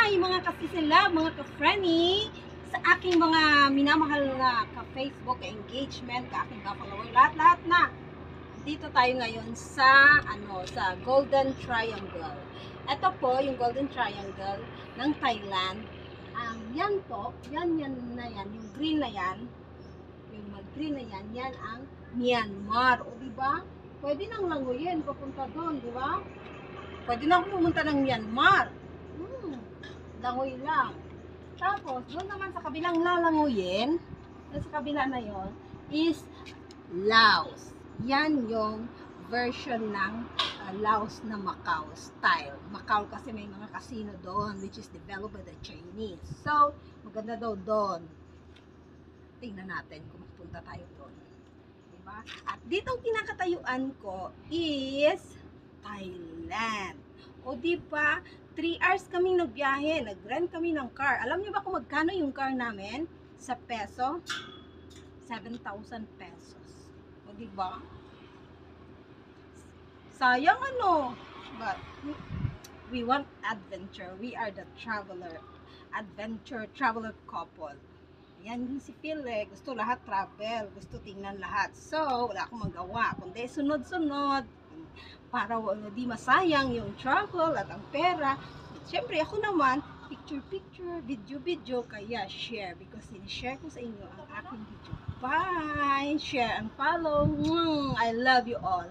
Hi mga kasisila, mga ka-friendly, sa aking mga minamahal na ka-Facebook, ka-engagement, ka-aking ka-follower, lahat-lahat na. Dito tayo ngayon sa, sa Golden Triangle. Ito po yung Golden Triangle ng Thailand. Yan po, yan na yan, yung green na yan, yung green na yan, yan ang Myanmar. O diba? Pwede nang languyin, papunta doon, diba? Pwede na akong pumunta ng Myanmar. Langoy lang. Tapos, doon naman sa kabilang lalanguyin, sa kabila na yon is Laos. Yan yung version ng Laos na Macau style. Macau kasi may mga casino doon which is developed by the Chinese. So, maganda daw doon. Tingnan natin kung magpunta tayo doon. Diba? At dito ang kinakatayuan ko is Thailand. O diba, 3 hours kaming nagbiyahe, nag-rent kami ng car. Alam niyo ba kung magkano yung car namin? Sa peso? 7,000 pesos. O diba? Sayang ano. But, we want adventure. We are the traveler couple. Yan yung si Phil eh. Gusto lahat travel. Gusto tingnan lahat. So, wala akong magawa. Kundi sunod-sunod. Para di masayang yung travel at ang pera. Siyempre, ako naman, picture-picture, video-video, kaya share. Because sinishare ko sa inyo ang aking video. Bye! Share and follow. I love you all.